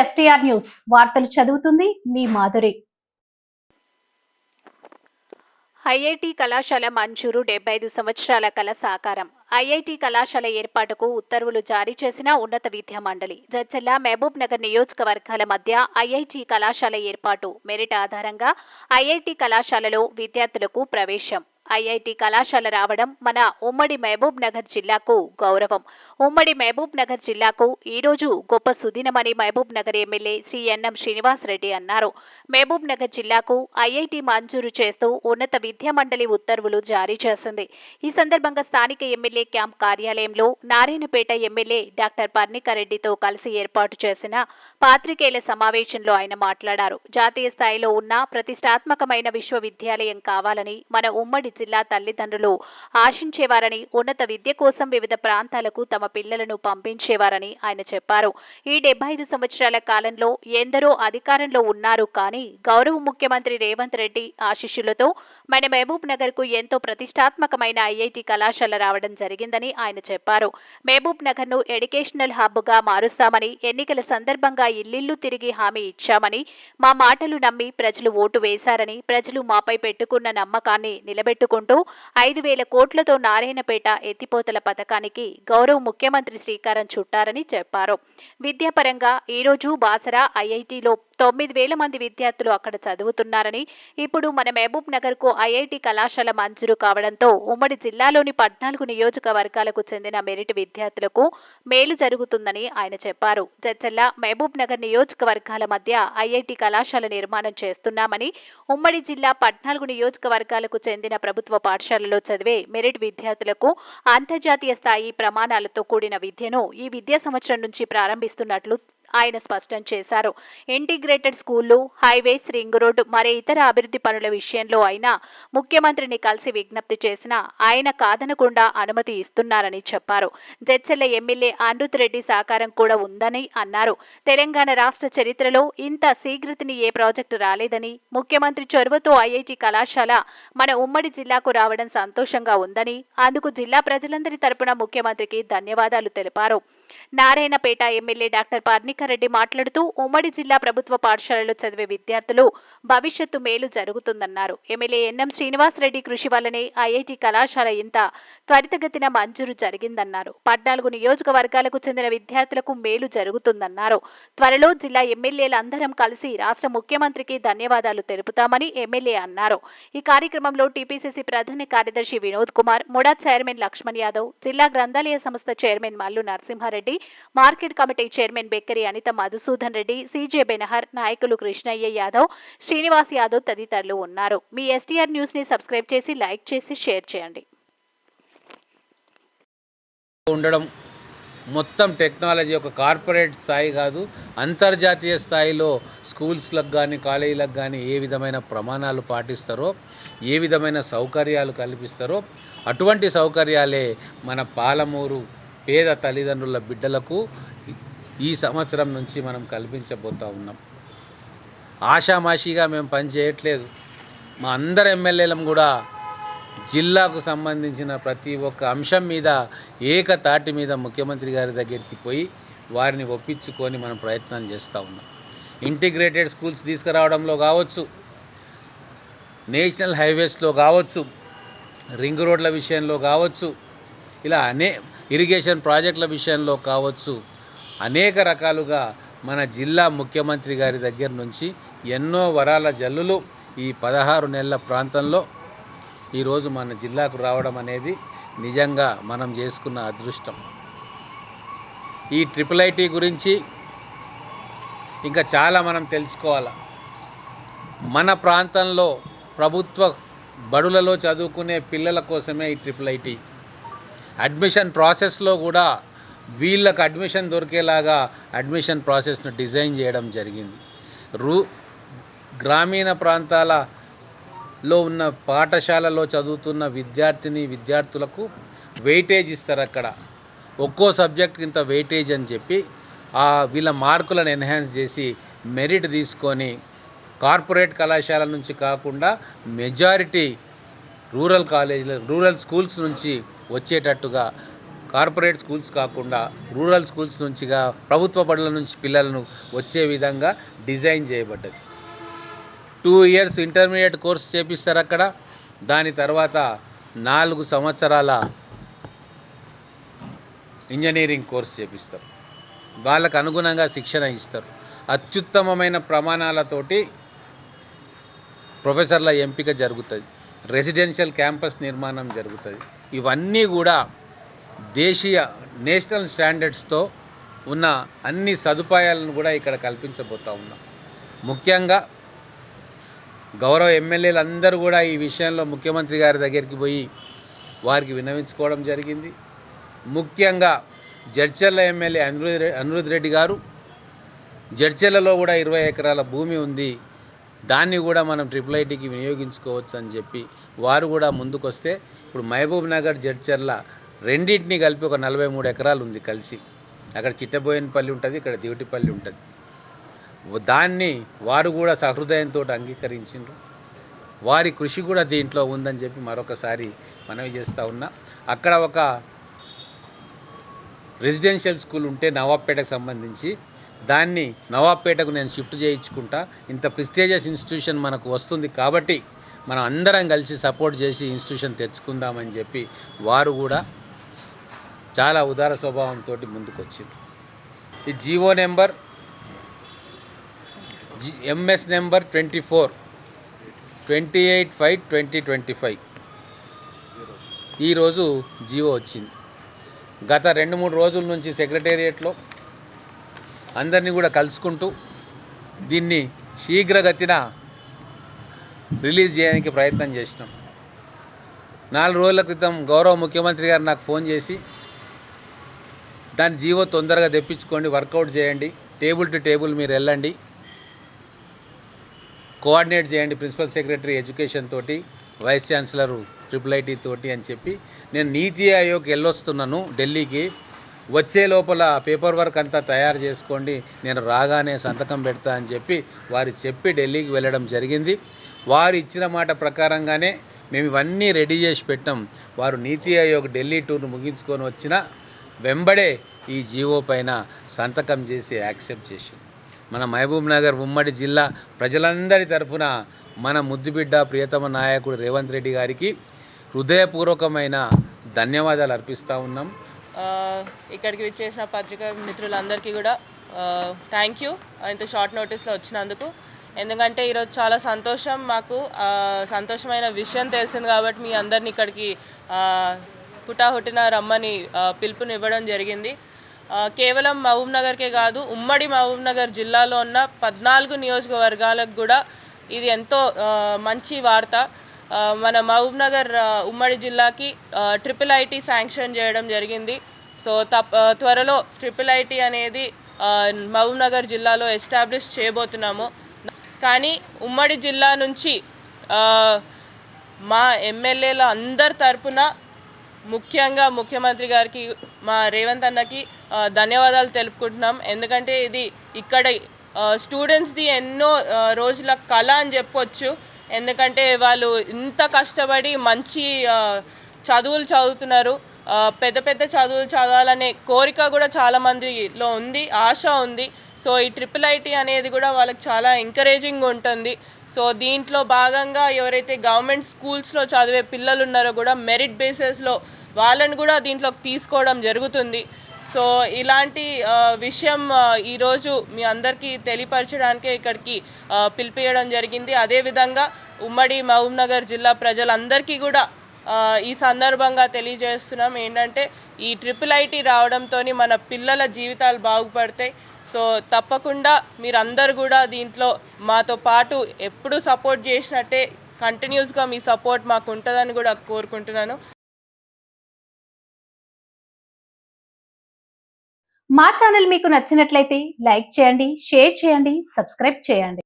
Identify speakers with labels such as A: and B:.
A: STR news వార్తలు చదువుతుంది మీ Madhuri.
B: IIT కళాశాల మంజూరు 75 సంవత్సరాల కల సాకారం. ఐఐటి కళాశాల ఏర్పాటుకు ఉత్తర్వులు జారీ చేసిన ఉన్నత విద్యా మండలి. జడ్చర్ల, మహబూబ్ నగర్ నియోజకవర్గాల మధ్య ఐఐటి కళాశాల ఏర్పాటు మెరిట్ ఆధారంగా ఐఐటి కళాశాలలో విద్యార్థులకు ప్రవేశం. ఐఐటి కళాశాల రావడం మన ఉమ్మడి మహబూబ్ నగర్ జిల్లాకు గౌరవం. ఉమ్మడి మహబూబ్ నగర్ జిల్లాకు ఈరోజు గొప్ప సుదినమని మహబూబ్ నగర్ ఎమ్మెల్యే శ్రీ ఎన్ఎం శ్రీనివాసరెడ్డి అన్నారు. మహబూబ్ నగర్ జిల్లాకు ఐఐటి మంజూరు చేస్తూ ఉన్నత విద్యా మండలి ఉత్తర్వులు జారీ చేసింది. ఈ సందర్భంగా స్థానిక ఎమ్మెల్యే క్యాంప్ కార్యాలయంలో నారాయణపేట ఎమ్మెల్యే డాక్టర్ పర్ణికారెడ్డితో కలిసి ఏర్పాటు చేసిన పాత్రికేయుల సమావేశంలో ఆయన మాట్లాడారు. జాతీయ స్థాయిలో ఉన్న ప్రతిష్టాత్మకమైన విశ్వవిద్యాలయం కావాలని మన ఉమ్మడి జిల్లా తల్లిదండ్రులు ఆశించేవారని, ఉన్నత విద్య కోసం వివిధ ప్రాంతాలకు తమ పిల్లలను పంపించేవారని ఆయన చెప్పారు. ఈ 75 సంవత్సరాల కాలంలో ఎందరో అధికారంలో ఉన్నారు, కానీ గౌరవ ముఖ్యమంత్రి రేవంత్ రెడ్డి ఆశీస్సులతో మన మహబూబ్ నగర్ కు ఎంతో ప్రతిష్టాత్మకమైన ఐఐటి కళాశాల రావడం జరిగిందని ఆయన చెప్పారు. మహబూబ్ నగర్ ను ఎడ్యుకేషనల్ హబ్ గా మారుస్తామని ఎన్నికల సందర్భంగా ఇల్లిల్లు తిరిగి హామీ ఇచ్చామని, మా మాటలు నమ్మి ప్రజలు ఓటు వేశారని, ప్రజలు మాపై పెట్టుకున్న నమ్మకాన్ని నిలబెట్టుకుంటూ 5,000 కోట్లతో నారాయణపేట ఎత్తిపోతల పథకానికి గౌరవ ముఖ్యమంత్రి శ్రీకారం చుట్టారని చెప్పారు. విద్యాపరంగా ఈరోజు బాసరా ఐఐటిలో 9,000 మంది విద్యార్థులు అక్కడ చదువుతున్నారని, ఇప్పుడు మన మహబూబ్ నగర్ కు ఐఐటి కళాశాల మంజూరు కావడంతో ఉమ్మడి జిల్లాలోని 14 నియోజకవర్గాలకు చెందిన మెరిట్ విద్యార్థులకు మేలు జరుగుతుందని ఆయన చెప్పారు. జడ్చర్ల, మహబూబ్ నగర్ నియోజకవర్గాల మధ్య ఐఐటి కళాశాల నిర్మాణం చేస్తున్నామని, ఉమ్మడి జిల్లా 14 నియోజకవర్గాలకు చెందిన ప్రభుత్వ పాఠశాలలో చదివే మెరిట్ విద్యార్థులకు అంతర్జాతీయ స్థాయి ప్రమాణాలతో కూడిన విద్యను ఈ విద్యా సంవత్సరం నుంచి ప్రారంభిస్తున్నట్లు ఆయన స్పష్టం చేశారు. ఇంటిగ్రేటెడ్ స్కూళ్లు, హైవేస్, రింగ్ రోడ్డు, మరే ఇతర అభివృద్ధి పనుల విషయంలో అయినా ముఖ్యమంత్రిని కలిసి విజ్ఞప్తి చేసినా ఆయన కాదనకుండా అనుమతి ఇస్తున్నారని చెప్పారు. జడ్చర్ల ఎమ్మెల్యే అనిరుత్ రెడ్డి సహకారం కూడా ఉందని అన్నారు. తెలంగాణ రాష్ట్ర చరిత్రలో ఇంత శీఘ్రతని ఏ ప్రాజెక్టు రాలేదని, ముఖ్యమంత్రి చొరవతో ఐఐటి కళాశాల మన ఉమ్మడి జిల్లాకు రావడం సంతోషంగా ఉందని, అందుకు జిల్లా ప్రజలందరి తరపున ముఖ్యమంత్రికి ధన్యవాదాలు తెలిపారు. నారాయణపేట ఎమ్మెల్యే డాక్టర్ పర్ణికారెడ్డి మాట్లాడుతూ ఉమ్మడి జిల్లా ప్రభుత్వ పాఠశాలలో చదివే విద్యార్థులు భవిష్యత్తు మేలు జరుగుతుందన్నారు. ఎమ్మెల్యే ఎన్ఎం శ్రీనివాసరెడ్డి కృషి వల్లనే ఐఐటి కళాశాల ఇంత త్వరితగతిన మంజూరు జరిగిందన్నారు. 14 నియోజకవర్గాలకు చెందిన విద్యార్థులకు మేలు జరుగుతుందన్నారు. త్వరలో జిల్లా ఎమ్మెల్యేలందరం కలిసి రాష్ట్ర ముఖ్యమంత్రికి ధన్యవాదాలు తెలుపుతామని ఎమ్మెల్యే అన్నారు. ఈ కార్యక్రమంలో టీపీసీసీ ప్రధాన కార్యదర్శి వినోద్ కుమార్, ముడా చైర్మన్ లక్ష్మణ్ యాదవ్, జిల్లా గ్రంథాలయ సంస్థ chairman Mallu Narasimhareddy, market committee chairman Bekkari Anitha Madhusudan Reddy, CJ Benhar, నాయకులు కృష్ణయ్య యాదవ్, శ్రీనివాస్ యాదవ్ తదితరులు ఉన్నారు. మీ ఎస్టీఆర్ న్యూస్ ని సబ్స్క్రైబ్ చేసి, లైక్ చేసి, షేర్ చేయండి.
C: ఉండడం మొత్తం టెక్నాలజీ ఒక కార్పొరేట్ స్థాయి కాదు, అంతర్జాతీయ స్థాయిలో స్కూల్స్లకు కానీ కాలేజీలకు కానీ ఏ విధమైన ప్రమాణాలు పాటిస్తారో, ఏ విధమైన సౌకర్యాలు కల్పిస్తారో అటువంటి సౌకర్యాలే మన పాలమూరు పేద తల్లిదండ్రుల బిడ్డలకు ఈ సంవత్సరం నుంచి మనం కల్పించబోతూ ఉన్నాం. ఆషామాషిగా మేము పని చేయట్లేదు. మా అందరు ఎమ్మెల్యేలం కూడా జిల్లాకు సంబంధించిన ప్రతి ఒక్క అంశం మీద ఏకతాటి మీద ముఖ్యమంత్రి గారి దగ్గరికి పోయి వారిని ఒప్పించుకొని మనం ప్రయత్నం చేస్తూ ఉన్నాం. ఇంటిగ్రేటెడ్ స్కూల్స్ తీసుకురావడంలో కావచ్చు, నేషనల్ హైవేస్లో కావచ్చు, రింగ్ రోడ్ల విషయంలో కావచ్చు, ఇలా ఇరిగేషన్ ప్రాజెక్టుల విషయంలో కావచ్చు, అనేక రకాలుగా మన జిల్లా ముఖ్యమంత్రి గారి దగ్గర నుంచి ఎన్నో వరాల జల్లులు ఈ 16 నెలల ప్రాంతంలో ఈరోజు మన జిల్లాకు రావడం అనేది నిజంగా మనం చేసుకున్న అదృష్టం. ఈ IIIT గురించి ఇంకా చాలా మనం తెలుసుకోవాలి. మన ప్రాంతంలో ప్రభుత్వ బడులలో చదువుకునే పిల్లల కోసమే ఈ IIIT. అడ్మిషన్ ప్రాసెస్లో కూడా వీళ్ళకు అడ్మిషన్ దొరికేలాగా అడ్మిషన్ ప్రాసెస్ను డిజైన్ చేయడం జరిగింది. గ్రామీణ ప్రాంతాలలో ఉన్న పాఠశాలలో చదువుతున్న విద్యార్థులకు వెయిటేజ్ ఇస్తారు. అక్కడ ఒక్కో సబ్జెక్ట్ ఇంత వెయిటేజ్ అని చెప్పి వీళ్ళ మార్కులను ఎన్హాన్స్ చేసి మెరిట్ తీసుకొని కార్పొరేట్ కళాశాల నుంచి కాకుండా మెజారిటీ రూరల్ స్కూల్స్ నుంచి వచ్చేటట్టుగా కార్పొరేట్ స్కూల్స్ కాకుండా రూరల్ స్కూల్స్ నుంచిగా ప్రభుత్వ బడుల నుంచి పిల్లలను వచ్చే విధంగా డిజైన్ చేయబడ్డది. 2 years ఇంటర్మీడియట్ కోర్స్ చేపిస్తారు అక్కడ. దాని తర్వాత 4 సంవత్సరాల ఇంజనీరింగ్ కోర్స్ చేపిస్తారు. వాళ్ళకు అనుగుణంగా శిక్షణ ఇస్తారు. అత్యుత్తమమైన ప్రమాణాలతోటి ప్రొఫెసర్ల ఎంపిక జరుగుతుంది. రెసిడెన్షియల్ క్యాంపస్ నిర్మాణం జరుగుతుంది. ఇవన్నీ కూడా దేశీయ నేషనల్ స్టాండర్డ్స్తో ఉన్న అన్ని సదుపాయాలను కూడా ఇక్కడ కల్పించబోతూ ఉన్నాం. ముఖ్యంగా గౌరవ ఎమ్మెల్యేలు అందరూ కూడా ఈ విషయంలో ముఖ్యమంత్రి గారి దగ్గరికి పోయి వారికి విన్నవించుకోవడం జరిగింది. ముఖ్యంగా జడ్చర్ల ఎమ్మెల్యే అనిరుద్ రెడ్డి గారు జడ్చర్లలో కూడా 20 ఎకరాల భూమి ఉంది, దాన్ని కూడా మనం IIITకి వినియోగించుకోవచ్చు అని చెప్పి వారు కూడా ముందుకొస్తే ఇప్పుడు మహబూబ్ నగర్ జడ్చర్ల రెండింటిని కలిపి ఒక 43 ఎకరాలు ఉంది కలిసి. అక్కడ చిట్టబోయినపల్లి ఉంటుంది, ఇక్కడ దివిటిపల్లి ఉంటుంది. దాన్ని వారు కూడా సహృదయంతో అంగీకరించారు. వారి కృషి కూడా దీంట్లో ఉందని చెప్పి మరొకసారి మనవి చేస్తూ ఉన్నా. అక్కడ ఒక రెసిడెన్షియల్ స్కూల్ ఉంటే నవాబ్పేటకు సంబంధించి దాన్ని నవాబ్పేటకు నేను షిఫ్ట్ చేయించుకుంటా. ఇంత ప్రెస్టీజియస్ ఇన్స్టిట్యూషన్ మనకు వస్తుంది కాబట్టి మనం అందరం కలిసి సపోర్ట్ చేసి ఇన్స్టిట్యూషన్ తెచ్చుకుందామని చెప్పి వారు కూడా చాలా ఉదార స్వభావంతో ముందుకు వచ్చింది. ఈ జీవో నెంబర్ MS నెంబర్ 24 28/5/2025 ఈరోజు జీవో వచ్చింది. గత 2-3 రోజుల నుంచి సెక్రటేరియట్లో అందరినీ కూడా కలుసుకుంటూ దీన్ని శీఘ్రగతిన రిలీజ్ చేయడానికి ప్రయత్నం చేసినాం. 4 రోజుల క్రితం గౌరవ ముఖ్యమంత్రి గారు నాకు ఫోన్ చేసి దాని జీవో తొందరగా తెప్పించుకోండి, వర్కౌట్ చేయండి, టేబుల్ టు టేబుల్ మీరు వెళ్ళండి, కోఆర్డినేట్ చేయండి ప్రిన్సిపల్ సెక్రటరీ ఎడ్యుకేషన్ తోటి, వైస్ ఛాన్సలర్ IIIT తోటి అని చెప్పి నేను నీతి ఆయోగ్ వెళ్ళొస్తున్నాను ఢిల్లీకి. వచ్చే లోపల పేపర్ వర్క్ అంతా తయారు చేసుకోండి, నేను రాగానే సంతకం పెడతా అని చెప్పి ఢిల్లీకి వెళ్ళడం జరిగింది. వారు ఇచ్చిన మాట ప్రకారంగానే మేము ఇవన్నీ రెడీ చేసి పెట్టాం. వారు నీతి ఆయోగ్ ఢిల్లీ టూర్ను ముగించుకొని వచ్చిన వెంబడే ఈ జీవో పైన సంతకం చేసి యాక్సెప్ట్ చేసింది. మన మహబూబ్ నగర్ ఉమ్మడి జిల్లా ప్రజలందరి తరఫున మన ముద్దుబిడ్డ ప్రియతమ నాయకుడు రేవంత్ రెడ్డి గారికి హృదయపూర్వకమైన ధన్యవాదాలు అర్పిస్తూ ఉన్నాం.
D: ఇక్కడికి విచ్చేసిన పత్రికా మిత్రులందరికీ కూడా థ్యాంక్ యూ ఇంత షార్ట్ నోటీస్లో వచ్చినందుకు. ఎందుకంటే ఈరోజు చాలా సంతోషం, మాకు సంతోషమైన విషయం తెలిసింది కాబట్టి మీ అందరినీ ఇక్కడికి హుటాహుటిన రమ్మని పిలుపునివ్వడం జరిగింది. కేవలం మహబూబ్ నగర్కే కాదు, ఉమ్మడి మహబూబ్ నగర్ జిల్లాలో ఉన్న 14 నియోజకవర్గాలకు కూడా ఇది ఎంతో మంచి వార్త. మన మహబూబ్ నగర్ ఉమ్మడి జిల్లాకి IIIT శాంక్షన్ చేయడం జరిగింది. సో త్వరలో IIIT అనేది మహబూబ్ నగర్ జిల్లాలో ఎస్టాబ్లిష్ చేయబోతున్నాము. కానీ ఉమ్మడి జిల్లా నుంచి మా ఎమ్మెల్యేల అందరి తరపున ముఖ్యంగా ముఖ్యమంత్రి గారికి, మా రేవంత్ అన్నకి ధన్యవాదాలు తెలుపుకుంటున్నాం. ఎందుకంటే ఇది ఇక్కడ స్టూడెంట్స్ది ఎన్నో రోజుల కళ అని చెప్పొచ్చు. ఎందుకంటే వాళ్ళు ఇంత కష్టపడి మంచి చదువులు చదువుతున్నారు, పెద్ద పెద్ద చదువులు చదవాలనే కోరిక కూడా చాలామందిలో ఉంది, ఆశ ఉంది. సో ఈ IIIT అనేది కూడా వాళ్ళకి చాలా ఎంకరేజింగ్ ఉంటుంది. సో దీంట్లో భాగంగా ఎవరైతే గవర్నమెంట్ స్కూల్స్లో చదివే పిల్లలు ఉన్నారో కూడా మెరిట్ బేసిస్లో వాళ్ళని కూడా దీంట్లోకి తీసుకోవడం జరుగుతుంది. సో ఇలాంటి విషయం ఈరోజు మీ అందరికీ తెలియపరచడానికే ఇక్కడికి పిలిపియడం జరిగింది. అదేవిధంగా ఉమ్మడి మహబూబ్ నగర్ జిల్లా ప్రజలందరికీ కూడా ఈ సందర్భంగా తెలియజేస్తున్నాం ఏంటంటే ఈ IIIT రావడంతో మన పిల్లల జీవితాలు బాగుపడతాయి. సో తప్పకుండా మీరందరూ కూడా దీంట్లో మాతో పాటు ఎప్పుడూ సపోర్ట్ చేసినట్టే కంటిన్యూస్గా మీ సపోర్ట్ మాకు ఉంటుందని కూడా కోరుకుంటున్నాను.
A: మా ఛానల్ మీకు నచ్చినట్లయితే లైక్ చేయండి, షేర్ చేయండి, సబ్స్క్రైబ్ చేయండి.